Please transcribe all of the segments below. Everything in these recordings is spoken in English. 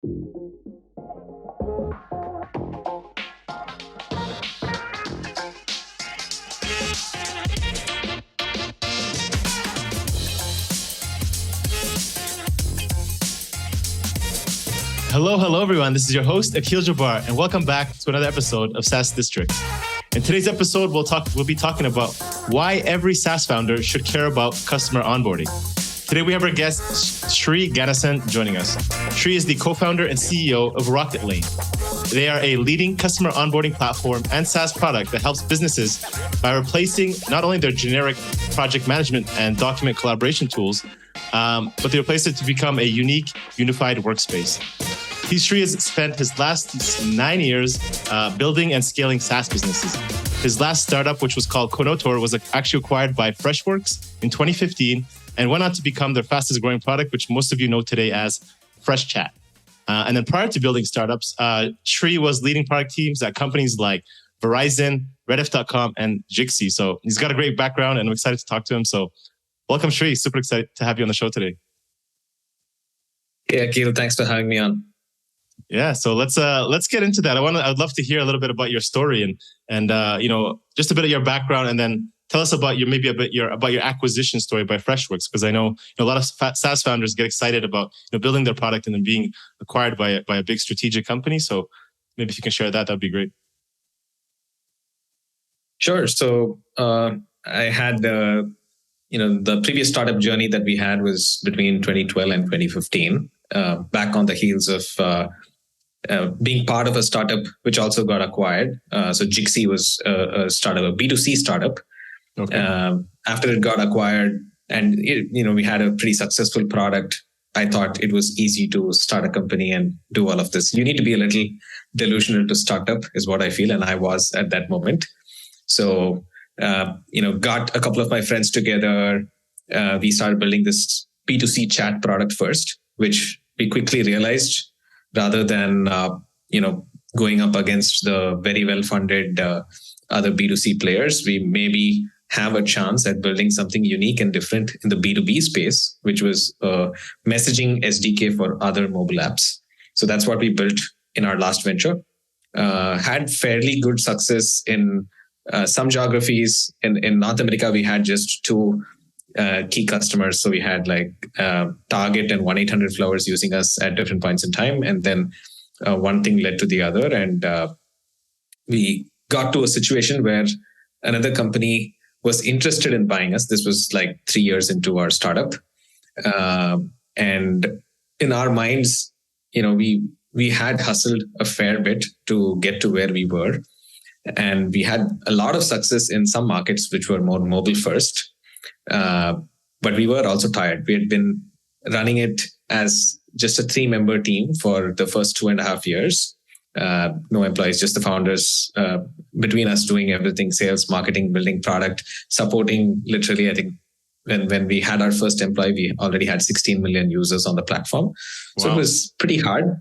Hello, everyone. This is your host, Akhil Jabbar, and welcome back to another episode of SaaS District. In today's episode, we'll be talking about why every SaaS founder should care about customer onboarding. Today, we have our guest, Sri Ganesan, joining us. Sri is the co-founder and CEO of Rocketlane. They are a leading customer onboarding platform and SaaS product that helps businesses by replacing not only their generic project management and document collaboration tools, but they replace it to become a unique, unified workspace. Sri has spent his last 9 years building and scaling SaaS businesses. His last startup, which was called Konotor, was actually acquired by Freshworks in 2015 and went on to become their fastest growing product, which most of you know today as Freshchat. And then prior to building startups, Sri was leading product teams at companies like Verizon, Rediff.com, and Jigsee. So he's got a great background and I'm excited to talk to him. So welcome, Sri. Super excited to have you on the show today. Yeah, Akhil, thanks for having me on. Yeah, so let's get into that. I'd love to hear a little bit about your story and just a bit of your background, and then tell us about your acquisition story by Freshworks, because I know a lot of SaaS founders get excited about building their product and then being acquired by a big strategic company. So maybe if you can share that'd be great. Sure. So I had the previous startup journey that we had was between 2012 and 2015. Back on the heels of being part of a startup which also got acquired. So Jigsee was a startup, a B2C startup. Okay. After it got acquired and we had a pretty successful product, I thought it was easy to start a company and do all of this. You need to be a little delusional to start up is what I feel. And I was at that moment. So, got a couple of my friends together. We started building this B2C chat product first, which we quickly realized rather than, going up against the very well-funded other B2C players, we maybe have a chance at building something unique and different in the B2B space, which was a messaging SDK for other mobile apps. So that's what we built in our last venture. Had fairly good success in some geographies. In North America, we had just two key customers. So we had Target and 1-800-Flowers using us at different points in time. And then one thing led to the other. And we got to a situation where another company was interested in buying us. This was 3 years into our startup. And in our minds, we had hustled a fair bit to get to where we were. And we had a lot of success in some markets which were more mobile first. But we were also tired. We had been running it as just a 3-member team for the first 2.5 years. No employees, just the founders, between us doing everything, sales, marketing, building product, supporting literally, I think when we had our first employee, we already had 16 million users on the platform. Wow. So it was pretty hard.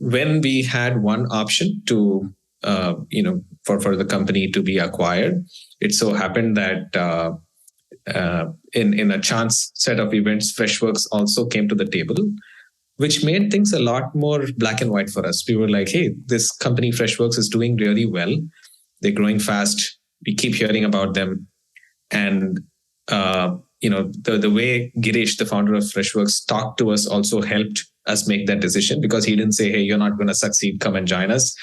When we had one option to, for the company to be acquired, it so happened that in a chance set of events, Freshworks also came to the table, which made things a lot more black and white for us. We were like, hey, this company Freshworks is doing really well. They're growing fast. We keep hearing about them. And, the way Girish, the founder of Freshworks, talked to us also helped us make that decision, because he didn't say, hey, you're not going to succeed, come and join us.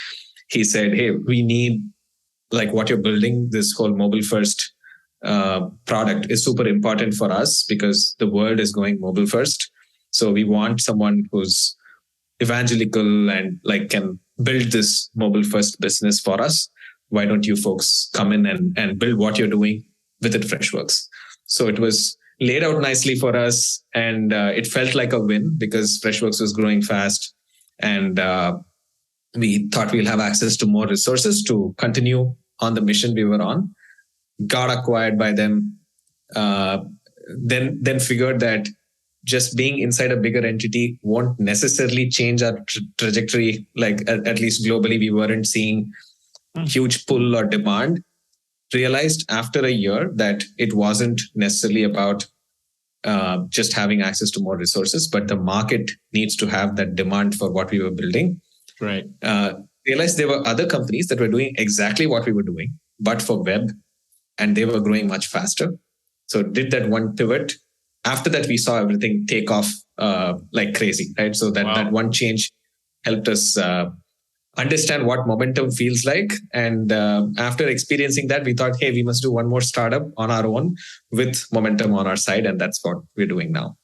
He said, hey, we need what you're building, this whole mobile first product is super important for us because the world is going mobile first. So we want someone who's evangelical and can build this mobile first business for us. Why don't you folks come in and build what you're doing within Freshworks? So it was laid out nicely for us, and it felt like a win because Freshworks was growing fast, and we thought we'll have access to more resources to continue on the mission we were on. Got acquired by them, then figured that just being inside a bigger entity won't necessarily change our trajectory. At least globally, we weren't seeing huge pull or demand. Realized after a year that it wasn't necessarily about just having access to more resources, but the market needs to have that demand for what we were building. Right. Realized there were other companies that were doing exactly what we were doing, but for web, and they were growing much faster. So did that one pivot. After that, we saw everything take off like crazy, right? So that one change helped us understand what momentum feels like. And after experiencing that, we thought, hey, we must do one more startup on our own with momentum on our side. And that's what we're doing now.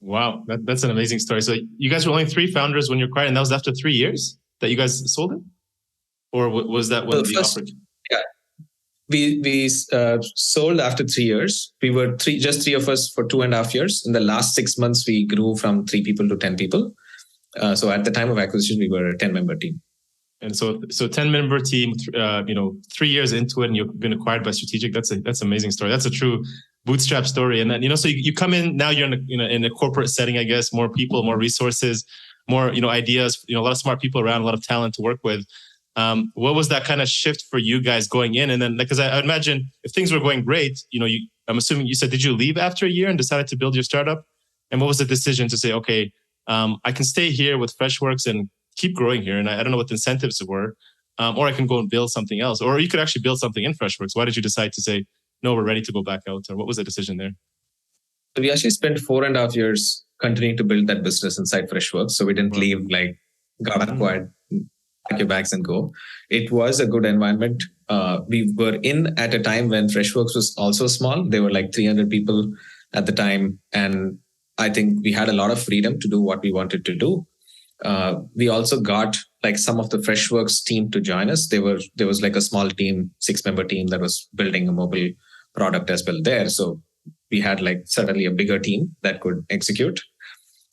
Wow, that's an amazing story. So you guys were only 3 founders when you acquired, and that was after 3 years that you guys sold it? Or was that when the offer? Yeah. We sold after 3 years. We were just three of us for 2.5 years. In the last 6 months, we grew from 3 people to 10 people. So at the time of acquisition, we were a 10-member team. And so 10-member team, 3 years into it, and you've been acquired by Strategic. That's an amazing story. That's a true bootstrap story. And then, so you come in, now you're in a corporate setting, I guess, more people, more resources, more, ideas, a lot of smart people around, a lot of talent to work with. What was that kind of shift for you guys going in? And then, because I imagine if things were going great, I'm assuming you said, did you leave after a year and decided to build your startup? And what was the decision to say, okay, I can stay here with Freshworks and keep growing here, and I don't know what the incentives were, or I can go and build something else, or you could actually build something in Freshworks. Why did you decide to say, no, we're ready to go back out? Or what was the decision there? We actually spent 4.5 years continuing to build that business inside Freshworks. So we didn't leave, got acquired, pack your bags and go. It was a good environment. We were in at a time when Freshworks was also small. They were 300 people at the time. And I think we had a lot of freedom to do what we wanted to do. We also got some of the Freshworks team to join us. There was a small team, 6-member team that was building a mobile product as well there. So we had suddenly a bigger team that could execute.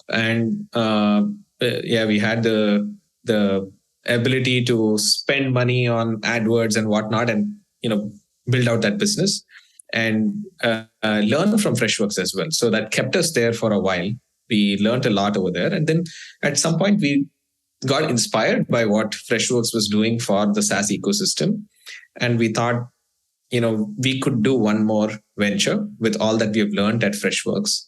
And we had the ability to spend money on AdWords and whatnot, and build out that business and learn from Freshworks as well. So that kept us there for a while. We learned a lot over there. And then at some point, we got inspired by what Freshworks was doing for the SaaS ecosystem. And we thought, we could do one more venture with all that we have learned at Freshworks.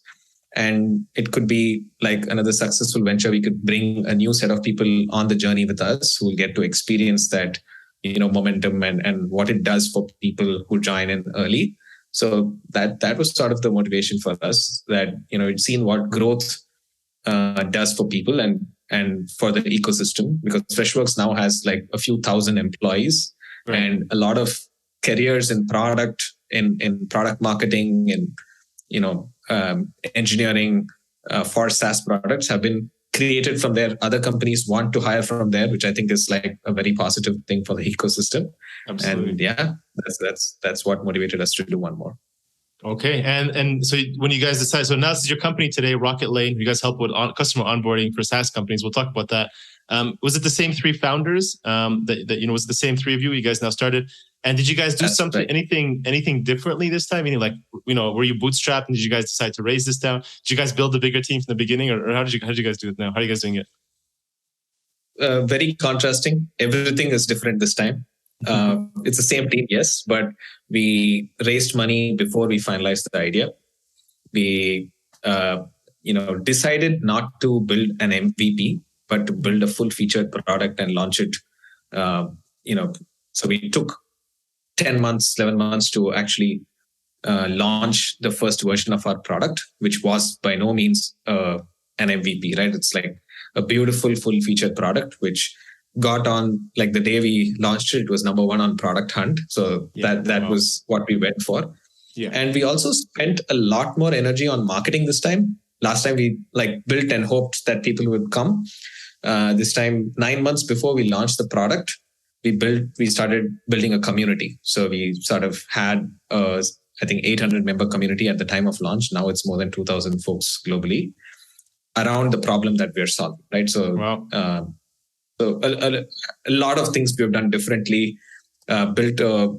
And it could be another successful venture. We could bring a new set of people on the journey with us who will get to experience that, momentum and what it does for people who join in early. So that was sort of the motivation for us, that, we'd seen what growth does for people and for the ecosystem, because Freshworks now has a few thousand employees, right, and a lot of careers in product, in product marketing and, engineering for SaaS products have been created from there. Other companies want to hire from there, which I think is a very positive thing for the ecosystem. Absolutely. And that's what motivated us to do one more. Okay. And so when you guys decide, so now this is your company today, Rocketlane. You guys help with customer onboarding for SaaS companies. We'll talk about that. Was it the same 3 founders was it the same 3 of you guys now started? And did you guys do anything differently this time? Meaning were you bootstrapped and did you guys decide to raise this down? Did you guys build a bigger team from the beginning, or how did you guys do it now? How are you guys doing it? Very contrasting. Everything is different this time. It's the same team, yes, but we raised money before we finalized the idea. We, decided not to build an MVP, but to build a full-featured product and launch it. So we took 10 months, 11 months to actually launch the first version of our product, which was by no means an MVP, right? It's a beautiful, full-featured product, which got on the day we launched it was number 1 on Product Hunt. So that was what we went for. Yeah. And we also spent a lot more energy on marketing this time. Last time we built and hoped that people would come. This time, 9 months before we launched the product, we started building a community. So we sort of had I think 800 member community at the time of launch. Now it's more than 2,000 folks globally around the problem that we're solving, right? So wow. So a lot of things we have done differently, built a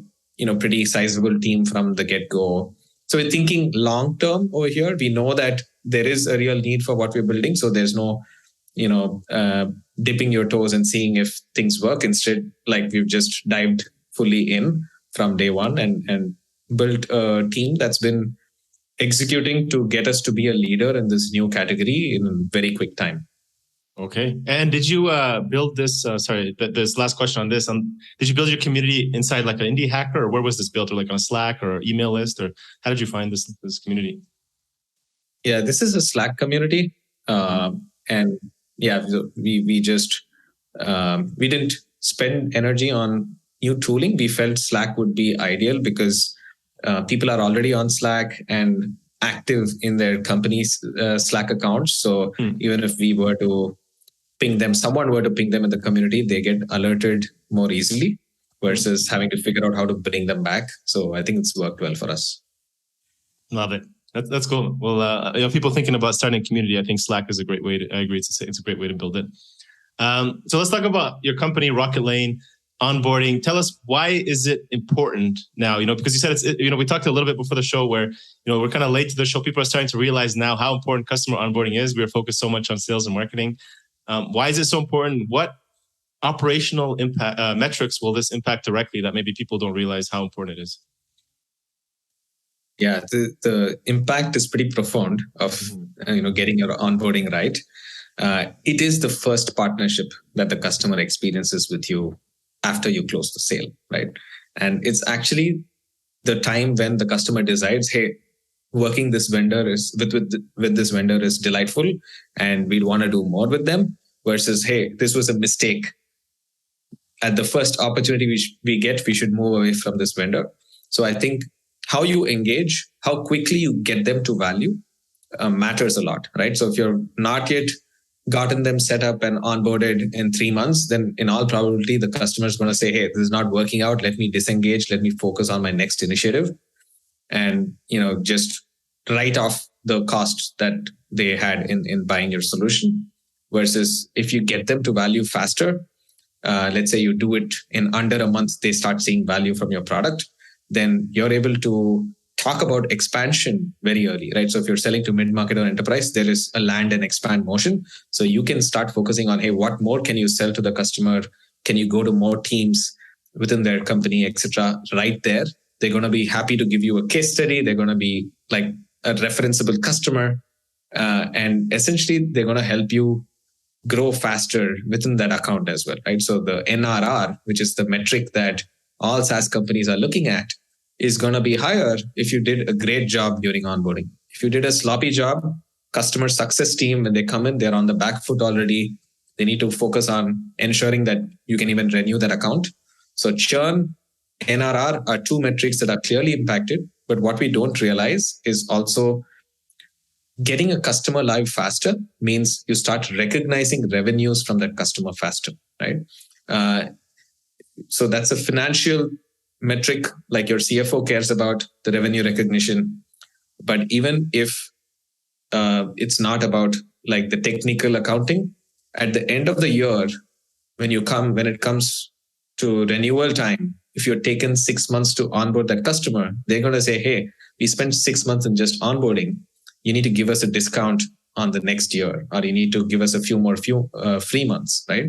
pretty sizable team from the get-go. So we're thinking long-term over here. We know that there is a real need for what we're building. So there's no, dipping your toes and seeing if things work. Instead, we've just dived fully in from day one and built a team that's been executing to get us to be a leader in this new category in a very quick time. Okay. And did you build this? This last question on this. Did you build your community inside like an indie hacker, or where was this built? Or like on a Slack or email list? Or how did you find this community? Yeah, this is a Slack community. And yeah, we just, we didn't spend energy on new tooling. We felt Slack would be ideal because people are already on Slack and active in their company's Slack accounts. So even if we were to ping them, someone were to ping them in the community, they get alerted more easily versus having to figure out how to bring them back. So I think it's worked well for us. Love it. That's cool. Well, people thinking about starting a community, I think Slack is a great way to, I agree, it's a great way to build it. So let's talk about your company, Rocketlane, onboarding. Tell us, why is it important now? Because you said we talked a little bit before the show where, we're kind of late to the show. People are starting to realize now how important customer onboarding is. We are focused so much on sales and marketing. Why is it so important? What operational impact metrics will this impact directly that maybe people don't realize how important it is? Yeah, the impact is pretty profound of getting your onboarding right. It is the first partnership that the customer experiences with you after you close the sale, right? And it's actually the time when the customer decides, hey, working this vendor is with this vendor is delightful, and we'd want to do more with them. Versus, hey, this was a mistake. At the first opportunity we get, we should move away from this vendor. So I think how you engage, how quickly you get them to value matters a lot, right? So if you're not yet gotten them set up and onboarded in 3 months, then in all probability, the customer is going to say, hey, this is not working out. Let me disengage. Let me focus on my next initiative. And, just write off the costs that they had in buying your solution. Versus if you get them to value faster, let's say you do it in under a month, they start seeing value from your product, then you're able to talk about expansion very early, right? So if you're selling to mid-market or enterprise, there is a land and expand motion. So you can start focusing on, hey, what more can you sell to the customer? Can you go to more teams within their company, etc. Right there. They're going to be happy to give you a case study. They're going to be like a referenceable customer. And essentially, they're going to help you grow faster within that account as well, right? So the NRR, which is the metric that all SaaS companies are looking at, is going to be higher if you did a great job during onboarding. If you did a sloppy job, customer success team, when they come in, they're on the back foot already. They need to focus on ensuring that you can even renew that account. So churn, NRR are two metrics that are clearly impacted. But what we don't realize is also getting a customer live faster means you start recognizing revenues from that customer faster, right? So that's a financial metric, like your CFO cares about the revenue recognition. But even if it's not about like the technical accounting, at the end of the year, when it comes to renewal time, if you're taken 6 months to onboard that customer, they're going to say, hey, we spent 6 months in just onboarding. You need to give us a discount on the next year, or you need to give us a few more free months, right?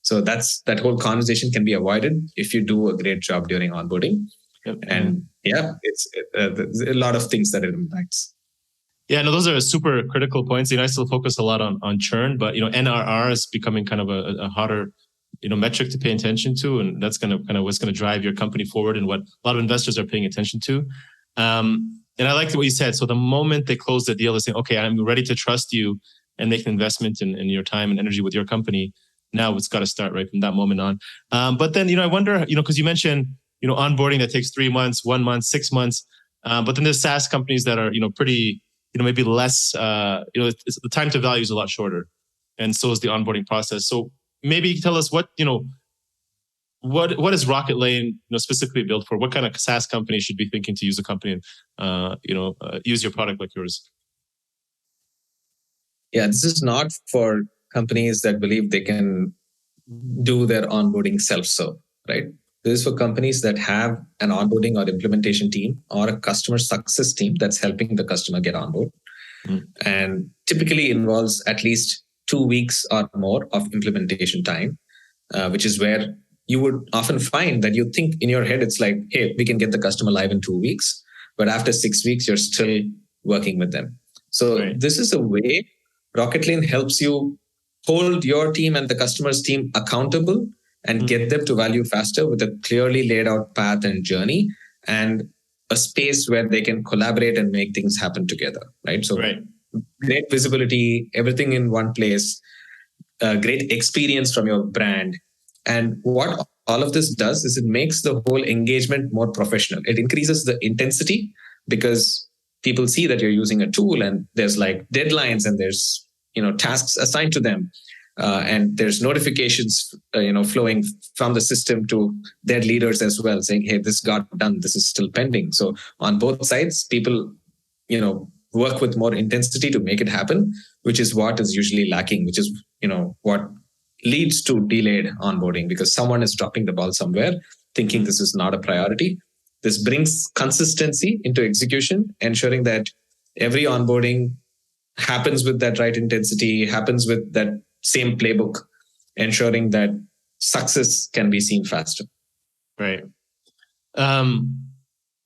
So that whole conversation can be avoided if you do a great job during onboarding. Yep. And yeah, there's a lot of things that it impacts. Yeah, no, those are super critical points. I still focus a lot on churn, but NRR is becoming kind of a hotter metric to pay attention to, and that's kind of what's going to drive your company forward and what a lot of investors are paying attention to. And I liked what you said. So the moment they close the deal, they say, okay, I'm ready to trust you and make an investment in your time and energy with your company. Now it's got to start right from that moment on. But then, I wonder, because you mentioned, onboarding that takes 3 months, 1 month, 6 months. But then there's SaaS companies that are, pretty, maybe less, the time to value is a lot shorter. And so is the onboarding process. So maybe you can tell us what is Rocketlane, specifically built for? What kind of SaaS company should be thinking to use a company and, use your product like yours? Yeah, this is not for companies that believe they can do their onboarding self-serve, right? This is for companies that have an onboarding or implementation team or a customer success team that's helping the customer get on board. And typically involves at least 2 weeks or more of implementation time, which is where you would often find that you think in your head, it's like, hey, we can get the customer live in 2 weeks. But after 6 weeks, you're still working with them. So Right. this is a way Rocketlane helps you hold your team and the customer's team accountable and get them to value faster with a clearly laid out path and journey and a space where they can collaborate and make things happen together, right? So Right. great visibility, everything in one place, great experience from your brand. And what all of this does is it makes the whole engagement more professional. It increases the intensity because people see that you're using a tool and there's like deadlines and there's tasks assigned to them. And there's notifications, flowing from the system to their leaders as well, saying, "Hey, this got done. This is still pending." So on both sides, people, work with more intensity to make it happen, which is what is usually lacking, which is, what leads to delayed onboarding because someone is dropping the ball somewhere, thinking this is not a priority. This brings consistency into execution, ensuring that every onboarding happens with that right intensity, happens with that same playbook, ensuring that success can be seen faster. Right.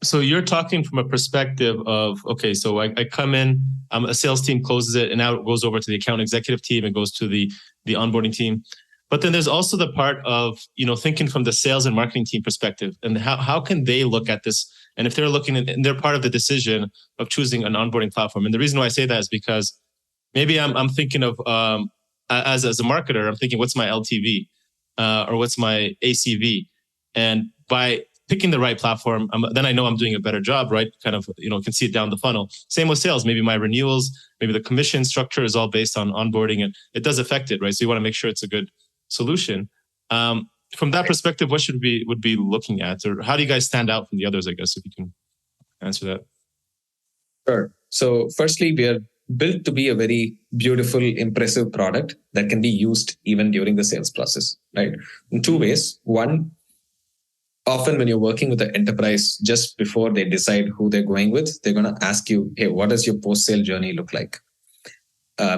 So you're talking from a perspective of, okay, so I come in, a sales team closes it, and now it goes over to the account executive team, it goes to the onboarding team. But then there's also the part of, thinking from the sales and marketing team perspective, and how can they look at this? And if they're looking at, and they're part of the decision of choosing an onboarding platform. And the reason why I say that is because maybe I'm thinking of, as a marketer, I'm thinking, what's my LTV or what's my ACV? And by picking the right platform, then I know I'm doing a better job, right? Kind of, can see it down the funnel. Same with sales. Maybe my renewals, maybe the commission structure is all based on onboarding, and it does affect it, right? So you want to make sure it's a good solution. From that perspective, what would be looking at, or how do you guys stand out from the others? I guess if you can answer that. Sure. So, firstly, we are built to be a very beautiful, impressive product that can be used even during the sales process, right? In two ways. One, often when you're working with an enterprise, just before they decide who they're going with, they're going to ask you, "Hey, what does your post-sale journey look like?"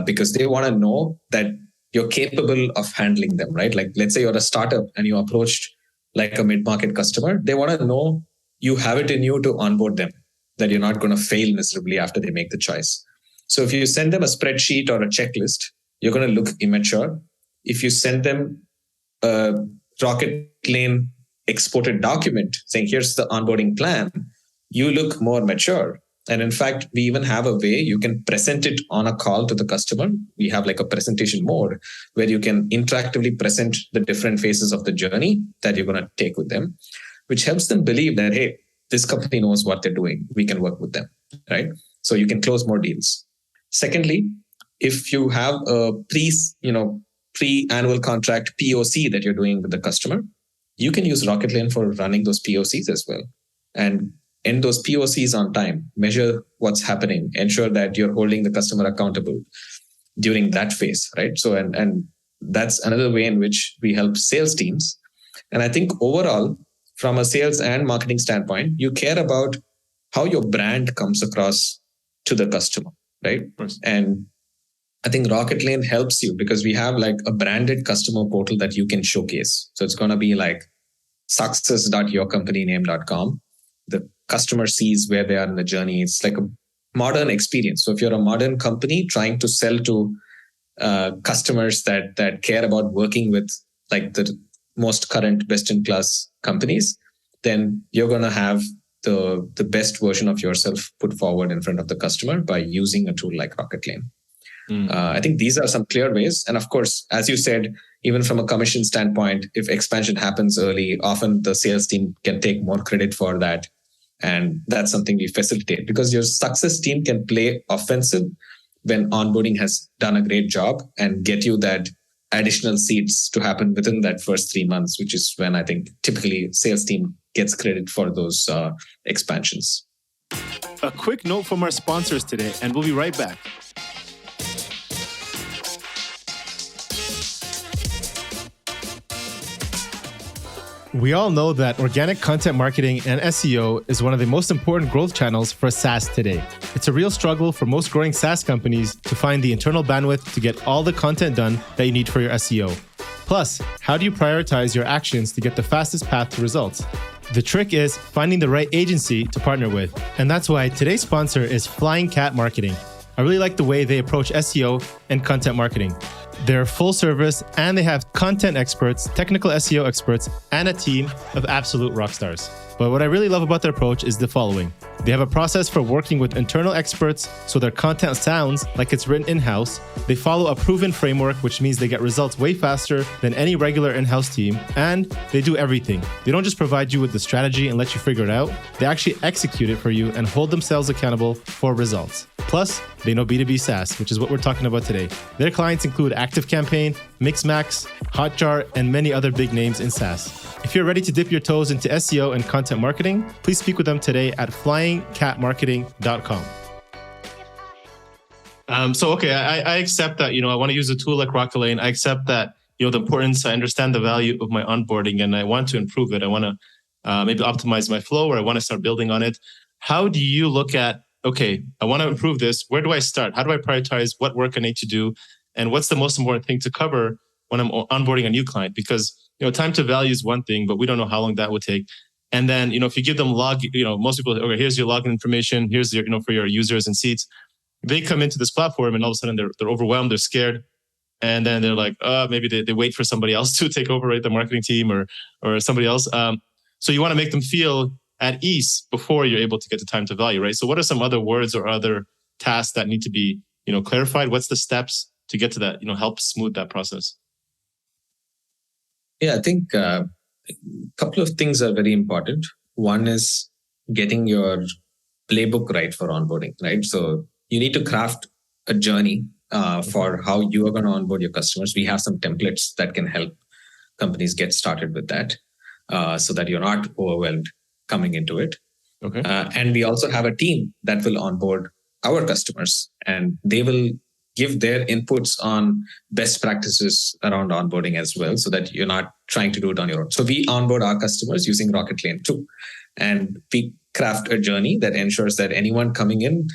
Because they want to know that you're capable of handling them, right? Like, let's say you're a startup and you approached like a mid-market customer. They want to know you have it in you to onboard them, that you're not going to fail miserably after they make the choice. So if you send them a spreadsheet or a checklist, you're going to look immature. If you send them a Rocketlane exported document saying, "Here's the onboarding plan," you look more mature. And in fact, we even have a way you can present it on a call to the customer. We have like a presentation mode where you can interactively present the different phases of the journey that you're going to take with them, which helps them believe that, hey, this company knows what they're doing. We can work with them, right? So you can close more deals. Secondly, if you have a pre-annual contract POC that you're doing with the customer, you can use Rocketlane for running those POCs as well. And end those POCs on time, measure what's happening, ensure that you're holding the customer accountable during that phase, right? So, and that's another way in which we help sales teams. And I think overall, from a sales and marketing standpoint, you care about how your brand comes across to the customer, right? And I think Rocketlane helps you because we have like a branded customer portal that you can showcase. So it's going to be like success.yourcompanyname.com. The customer sees where they are in the journey. It's like a modern experience. So if you're a modern company trying to sell to customers that care about working with like the most current best-in-class companies, then you're going to have the best version of yourself put forward in front of the customer by using a tool like Rocketlane. I think these are some clear ways. And of course, as you said, even from a commission standpoint, if expansion happens early, often the sales team can take more credit for that. And that's something we facilitate because your success team can play offensive when onboarding has done a great job and get you that additional seats to happen within that first 3 months, which is when I think typically sales team gets credit for those expansions. A quick note from our sponsors today, and we'll be right back. We all know that organic content marketing and SEO is one of the most important growth channels for SaaS today. It's a real struggle for most growing SaaS companies to find the internal bandwidth to get all the content done that you need for your SEO. Plus, how do you prioritize your actions to get the fastest path to results? The trick is finding the right agency to partner with. And that's why today's sponsor is Flying Cat Marketing. I really like the way they approach SEO and content marketing. They're full service and they have content experts, technical SEO experts, and a team of absolute rock stars. But what I really love about their approach is the following. They have a process for working with internal experts so their content sounds like it's written in-house. They follow a proven framework, which means they get results way faster than any regular in-house team. And they do everything. They don't just provide you with the strategy and let you figure it out. They actually execute it for you and hold themselves accountable for results. Plus, they know B2B SaaS, which is what we're talking about today. Their clients include ActiveCampaign, Mixmax, Hotjar, and many other big names in SaaS. If you're ready to dip your toes into SEO and content marketing, please speak with them today at flyingcatmarketing.com. I accept that, I want to use a tool like Rocketlane. I accept that, the importance, I understand the value of my onboarding and I want to improve it. I want to maybe optimize my flow or I want to start building on it. How do you look at, okay, I want to improve this. Where do I start? How do I prioritize what work I need to do? And what's the most important thing to cover when I'm onboarding a new client? Because time to value is one thing, but we don't know how long that would take. And then, if you give them most people, okay, here's your login information, here's your, for your users and seats. They come into this platform and all of a sudden they're overwhelmed, they're scared. And then they're like, maybe they wait for somebody else to take over, right? The marketing team or somebody else. So you want to make them feel at ease before you're able to get to time to value, right? So what are some other words or other tasks that need to be, clarified? What's the steps to get to that, help smooth that process? Yeah, I think a couple of things are very important. One is getting your playbook right for onboarding, right? So you need to craft a journey for how you are going to onboard your customers. We have some templates that can help companies get started with that so that you're not overwhelmed coming into it. Okay. And we also have a team that will onboard our customers and they will give their inputs on best practices around onboarding as well, so that you're not trying to do it on your own. So we onboard our customers using Rocketlane too. And we craft a journey that ensures that anyone coming in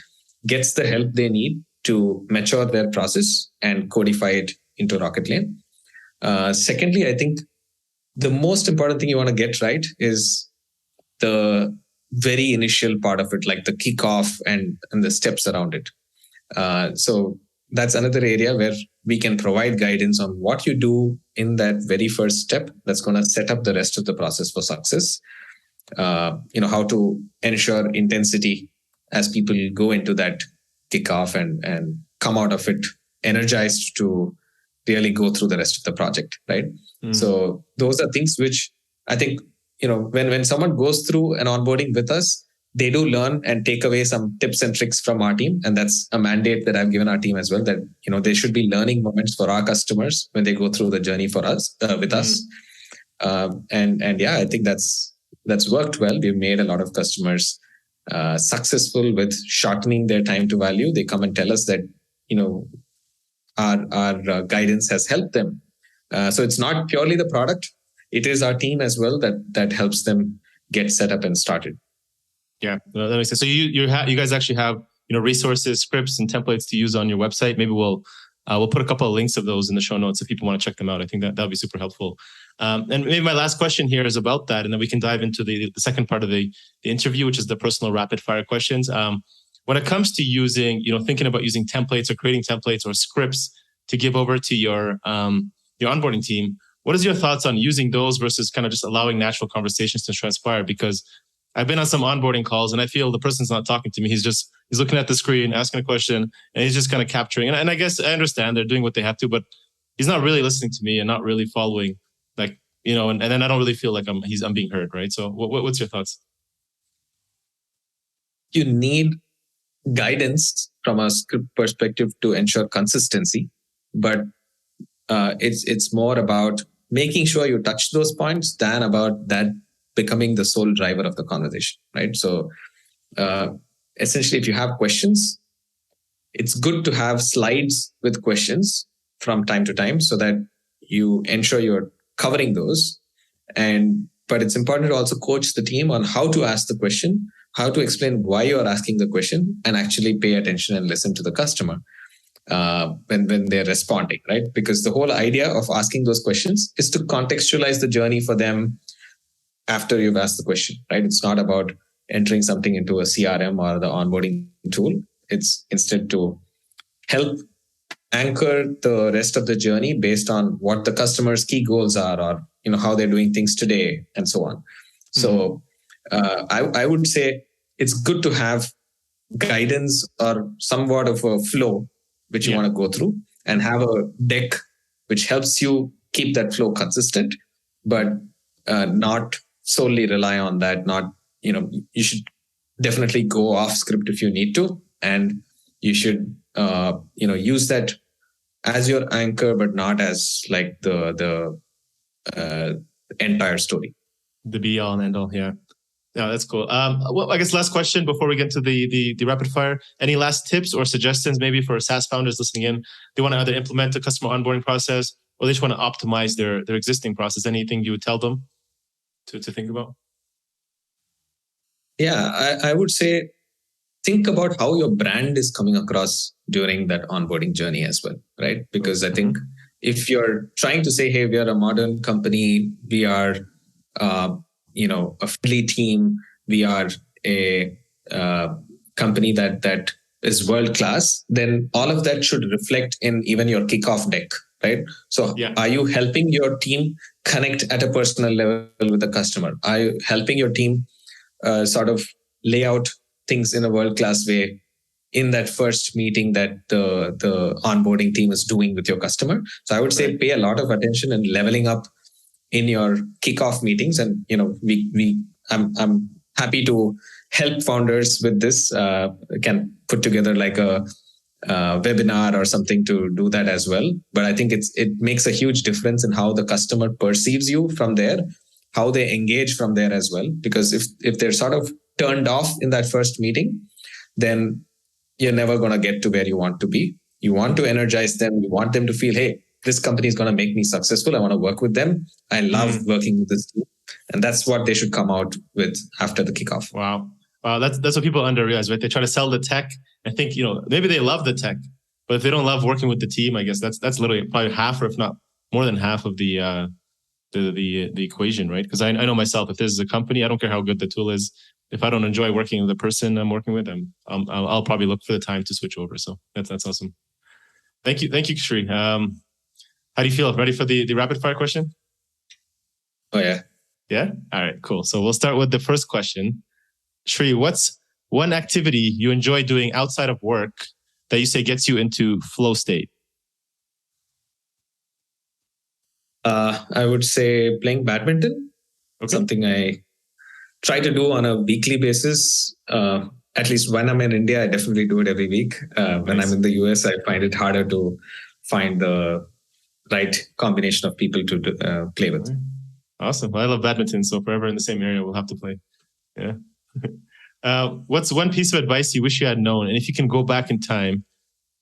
gets the help they need to mature their process and codify it into Rocketlane. Secondly, I think the most important thing you want to get right is the very initial part of it, like the kickoff and the steps around it. So that's another area where we can provide guidance on what you do in that very first step that's going to set up the rest of the process for success. How to ensure intensity as people go into that kickoff and come out of it energized to really go through the rest of the project, right? So those are things which I think, when someone goes through an onboarding with us, they do learn and take away some tips and tricks from our team. And that's a mandate that I've given our team as well, that, there should be learning moments for our customers when they go through the journey for us, with us. And I think that's worked well. We've made a lot of customers successful with shortening their time to value. They come and tell us that, our guidance has helped them. So it's not purely the product. It is our team as well that helps them get set up and started. Yeah, that makes sense. So you guys actually have resources, scripts, and templates to use on your website. Maybe we'll put a couple of links of those in the show notes if people want to check them out. I think that would be super helpful. And maybe my last question here is about that, and then we can dive into the second part of the interview, which is the personal rapid fire questions. When it comes to using, thinking about using templates or creating templates or scripts to give over to your onboarding team, what is your thoughts on using those versus kind of just allowing natural conversations to transpire? Because I've been on some onboarding calls and I feel the person's not talking to me. He's looking at the screen, asking a question, and he's just kind of capturing. And I guess I understand they're doing what they have to, but he's not really listening to me and not really following, and then I don't really feel like I'm being heard, right? So what's your thoughts? You need guidance from a script perspective to ensure consistency, but it's more about making sure you touch those points than about that becoming the sole driver of the conversation, right? So essentially, if you have questions, it's good to have slides with questions from time to time so that you ensure you're covering those. But it's important to also coach the team on how to ask the question, how to explain why you're asking the question, and actually pay attention and listen to the customer when they're responding, right? Because the whole idea of asking those questions is to contextualize the journey for them after you've asked the question, right? It's not about entering something into a CRM or the onboarding tool. It's instead to help anchor the rest of the journey based on what the customer's key goals are, or how they're doing things today, and so on. So I would say it's good to have guidance or somewhat of a flow which you want to go through, and have a deck which helps you keep that flow consistent, but not solely rely on that. Not, you should definitely go off script if you need to, and you should use that as your anchor, but not as like the entire story. The be all and end all. Yeah. No, that's cool. Well, I guess last question before we get to the rapid fire. Any last tips or suggestions maybe for SaaS founders listening in? They want to either implement a customer onboarding process, or they just want to optimize their existing process. Anything you would tell them to think about? Yeah, I would say think about how your brand is coming across during that onboarding journey as well, right? Because I think if you're trying to say, hey, we are a modern company, we are a friendly team, we are a company that is world class, then all of that should reflect in even your kickoff deck, right? So are you helping your team connect at a personal level with the customer? Are you helping your team sort of lay out things in a world-class way in that first meeting that the onboarding team is doing with your customer? So I would say pay a lot of attention in leveling up in your kickoff meetings. And, I'm happy to help founders with this. Can put together like a webinar or something to do that as well. But I think it makes a huge difference in how the customer perceives you from there, how they engage from there as well. Because if they're sort of turned off in that first meeting, then you're never going to get to where you want to be. You want to energize them. You want them to feel, hey, this company is going to make me successful. I want to work with them. I love working with this team. And that's what they should come out with after the kickoff. Wow. That's what people underrealize, right? They try to sell the tech and think, maybe they love the tech, but if they don't love working with the team, I guess that's literally probably half, or if not more than half of the equation, right? Because I know myself, if this is a company, I don't care how good the tool is. If I don't enjoy working with the person I'm working with, I'll probably look for the time to switch over. So that's awesome. Thank you, Sri. How do you feel? Ready for the rapid fire question? Oh yeah. Yeah. All right. Cool. So we'll start with the first question. Sri, what's one activity you enjoy doing outside of work that you say gets you into flow state? I would say playing badminton. Okay. Something I try to do on a weekly basis. At least when I'm in India, I definitely do it every week. When I'm in the US, I find it harder to find the right combination of people to play with. Awesome. Well, I love badminton, so if we're ever in the same area, we'll have to play. Yeah. What's one piece of advice you wish you had known? And if you can go back in time,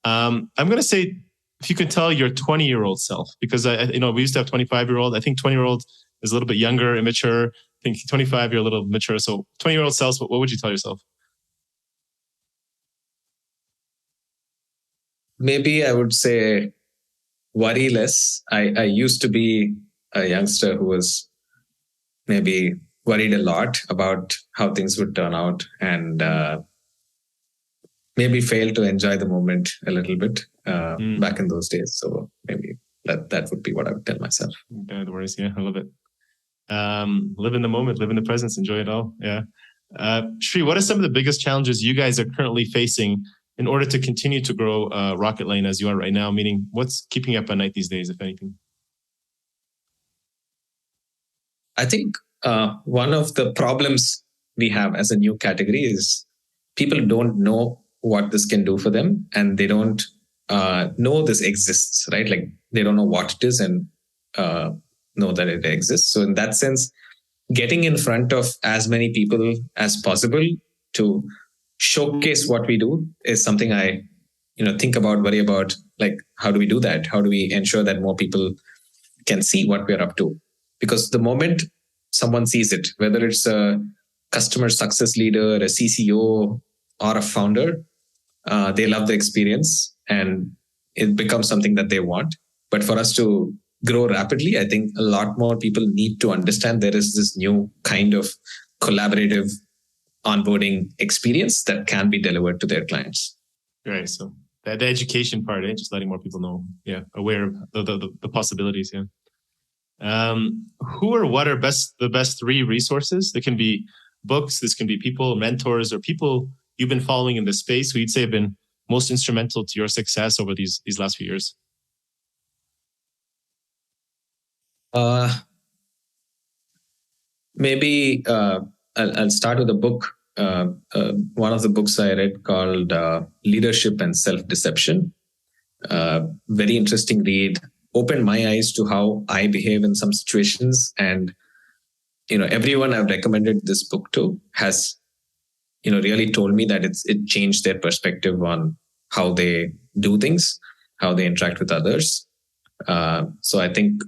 I'm going to say if you could tell your 20-year-old self, because we used to have 25-year-old. I think 20-year-old is a little bit younger, immature. I think 25, you're a little mature. So 20-year-old self, what would you tell yourself? Maybe I would say worry less. I used to be a youngster who was maybe worried a lot about how things would turn out, and maybe failed to enjoy the moment a little bit back in those days. So maybe that would be what I would tell myself. No worries. Yeah, I love it. Live in the moment, live in the presence, enjoy it all. Yeah. Sri, what are some of the biggest challenges you guys are currently facing in order to continue to grow Rocketlane as you are right now? Meaning, what's keeping you up at night these days, if anything? I think one of the problems we have as a new category is people don't know what this can do for them, and they don't know this exists, right? Like they don't know what it is and know that it exists. So in that sense, getting in front of as many people as possible to showcase what we do is something I think about, worry about, like how do we do that? How do we ensure that more people can see what we're up to? Because the moment someone sees it, whether it's a customer success leader, a CCO, or a founder, they love the experience and it becomes something that they want. But for us to grow rapidly, I think a lot more people need to understand there is this new kind of collaborative onboarding experience that can be delivered to their clients. Right. So the education part, just letting more people know, aware of the possibilities. Who or what are the best 3 resources? There can be books, this can be people, mentors, or people you've been following in this space who you'd say have been most instrumental to your success over these last few years. Maybe I'll start with a book. One of the books I read called Leadership and Self-Deception. Very interesting read. Opened my eyes to how I behave in some situations. And, everyone I've recommended this book to has, really told me that it changed their perspective on how they do things, how they interact with others. So I think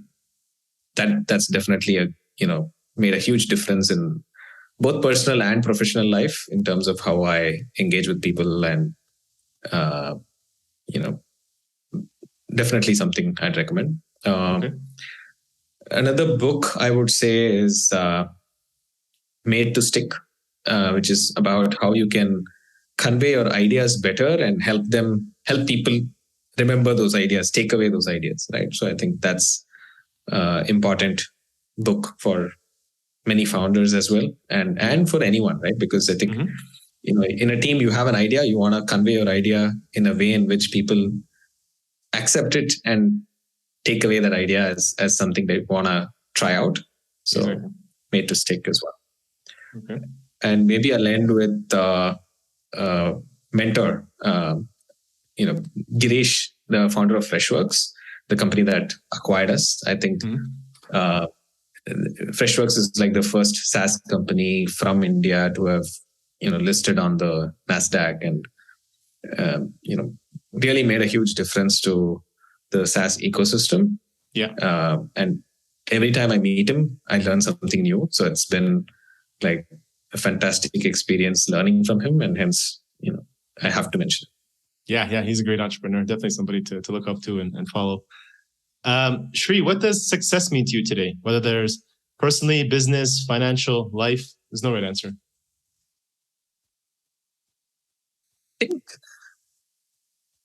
that's definitely made a huge difference in both personal and professional life in terms of how I engage with people, and definitely something I'd recommend. Okay. Another book I would say is Made to Stick, which is about how you can convey your ideas better and help people remember those ideas, take away those ideas, right? So I think that's important book for many founders as well, and for anyone, right? Because I think in a team you have an idea, you want to convey your idea in a way in which people accept it and take away that idea as something they want to try out. So exactly. Made to Stick as well. Okay. And maybe I'll end with mentor, Girish, the founder of Freshworks, the company that acquired us. I think Freshworks is like the first SaaS company from India to have, listed on the NASDAQ, and, really made a huge difference to the SaaS ecosystem. Yeah. And every time I meet him, I learn something new. So it's been like a fantastic experience learning from him, and hence, I have to mention it. Yeah, he's a great entrepreneur. Definitely somebody to look up to and follow. Sri, what does success mean to you today? Whether there's personally, business, financial, life, there's no right answer. I think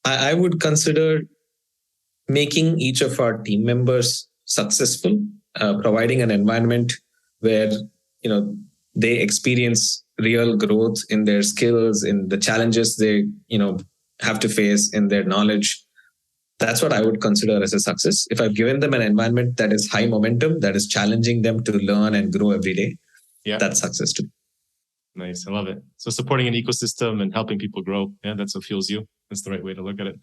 I would consider making each of our team members successful, providing an environment where, they experience real growth in their skills, in the challenges they, have to face, in their knowledge. That's what I would consider as a success. If I've given them an environment that is high momentum, that is challenging them to learn and grow every day, that's success to me. Nice. I love it. So supporting an ecosystem and helping people grow. Yeah, that's what fuels you. That's the right way to look at it.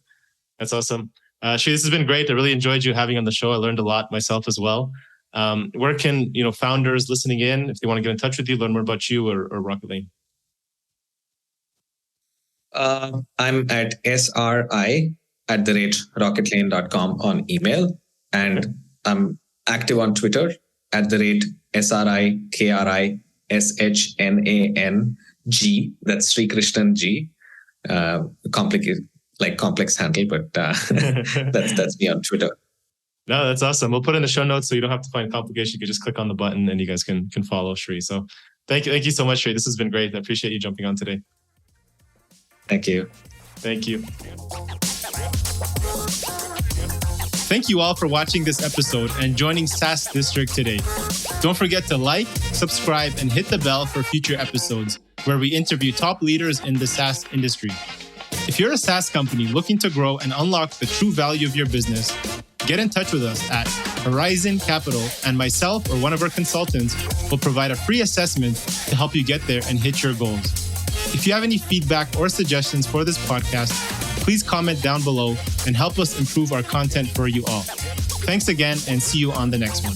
That's awesome. Sri, this has been great. I really enjoyed you having on the show. I learned a lot myself as well. Where can, founders listening in, if they want to get in touch with you, learn more about you or Rocketlane? I'm at sri@rocketlane.com on email. And I'm active on Twitter @SRIKRISHNANG. That's Srikrishnan G. Complicated, like complex handle, but that's me on Twitter. No, that's awesome. We'll put in the show notes so you don't have to find complication. You can just click on the button and you guys can follow Sri. So thank you so much, Sri. This has been great. I appreciate you jumping on today. Thank you. Thank you. Thank you all for watching this episode and joining SaaS District today. Don't forget to like, subscribe, and hit the bell for future episodes where we interview top leaders in the SaaS industry. If you're a SaaS company looking to grow and unlock the true value of your business, get in touch with us at Horizon Capital, and myself or one of our consultants will provide a free assessment to help you get there and hit your goals. If you have any feedback or suggestions for this podcast, please comment down below and help us improve our content for you all. Thanks again, and see you on the next one.